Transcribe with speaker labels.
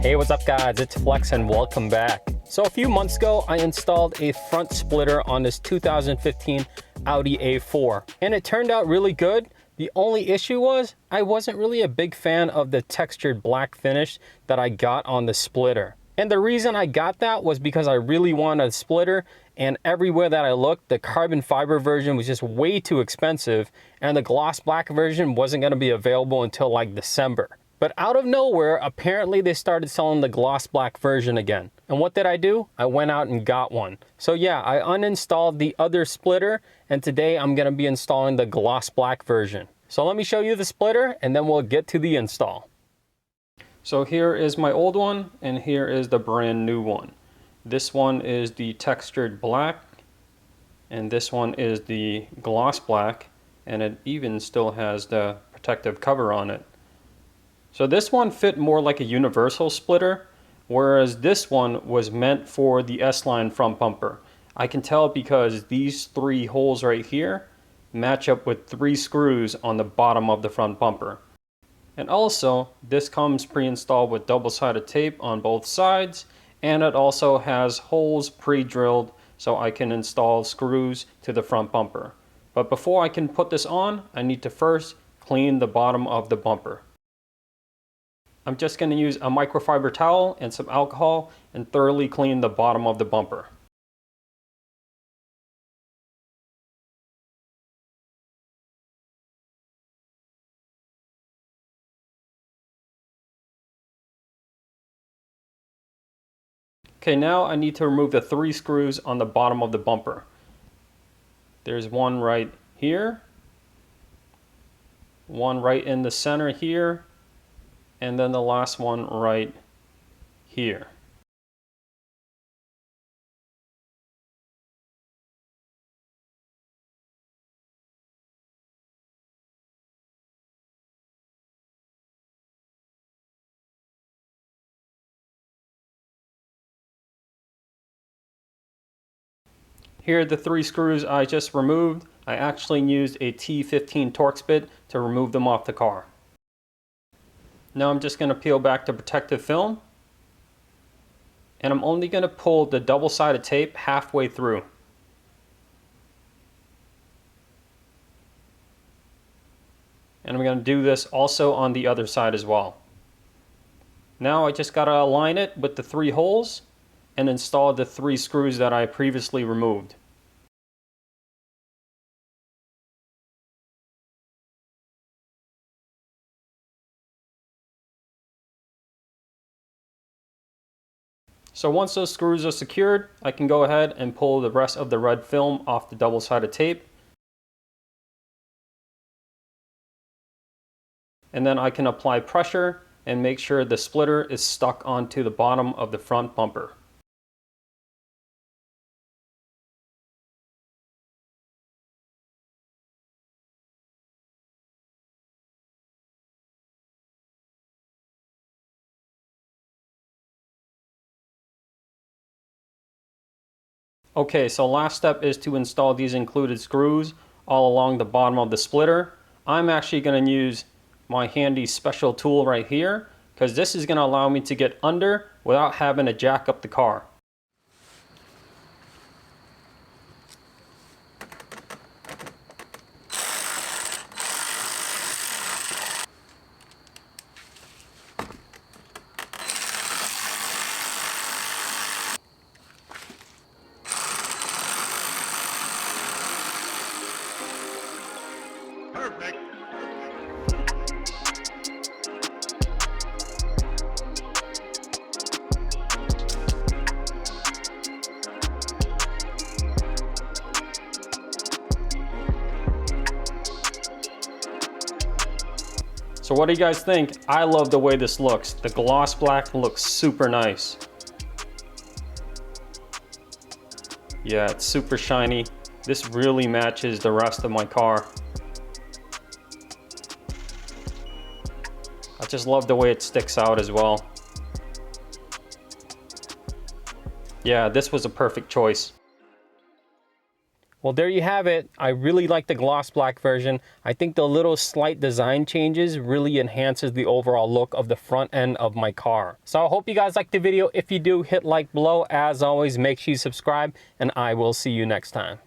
Speaker 1: Hey, what's up guys? It's Flex and welcome back. So a few months ago, I installed a front splitter on this 2015 Audi A4 and it turned out really good. The only issue was I wasn't really a big fan of the textured black finish that I got on the splitter. And the reason I got that was because I really wanted a splitter, and everywhere that I looked, the carbon fiber version was just way too expensive and the gloss black version wasn't going to be available until like December. But out of nowhere, apparently they started selling the gloss black version again. And what did I do? I went out and got one. So yeah, I uninstalled the other splitter and today I'm going to be installing the gloss black version. So let me show you the splitter and then we'll get to the install. So here is my old one and here is the brand new one. This one is the textured black and this one is the gloss black, and it even still has the protective cover on it. So this one fit more like a universal splitter, whereas this one was meant for the S-Line front bumper. I can tell because these three holes right here match up with 3 screws on the bottom of the front bumper. And also, this comes pre-installed with double-sided tape on both sides, and it also has holes pre-drilled so I can install screws to the front bumper. But before I can put this on, I need to first clean the bottom of the bumper. I'm just going to use a microfiber towel and some alcohol and thoroughly clean the bottom of the bumper. Okay, now I need to remove the 3 screws on the bottom of the bumper. There's one right here, one right in the center here, and then the last one right here. Here are the 3 screws I just removed. I actually used a T15 TORX bit to remove them off the car. Now I'm just going to peel back the protective film, and I'm only going to pull the double-sided tape halfway through. And I'm going to do this also on the other side as well. Now I just got to align it with the 3 holes and install the 3 screws that I previously removed. So once those screws are secured, I can go ahead and pull the rest of the red film off the double-sided tape. And then I can apply pressure and make sure the splitter is stuck onto the bottom of the front bumper. Okay, so last step is to install these included screws all along the bottom of the splitter. I'm actually going to use my handy special tool right here because this is going to allow me to get under without having to jack up the car.
Speaker 2: Perfect.
Speaker 1: So what do you guys think? I love the way this looks. The gloss black looks super nice. Yeah, it's super shiny. This really matches the rest of my car. I just love the way it sticks out as well. Yeah, this was a perfect choice. Well, there you have it. I really like the gloss black version. I think the little slight design changes really enhances the overall look of the front end of my car. So I hope you guys liked the video. If you do, hit like below. As always, make sure you subscribe, and I will see you next time.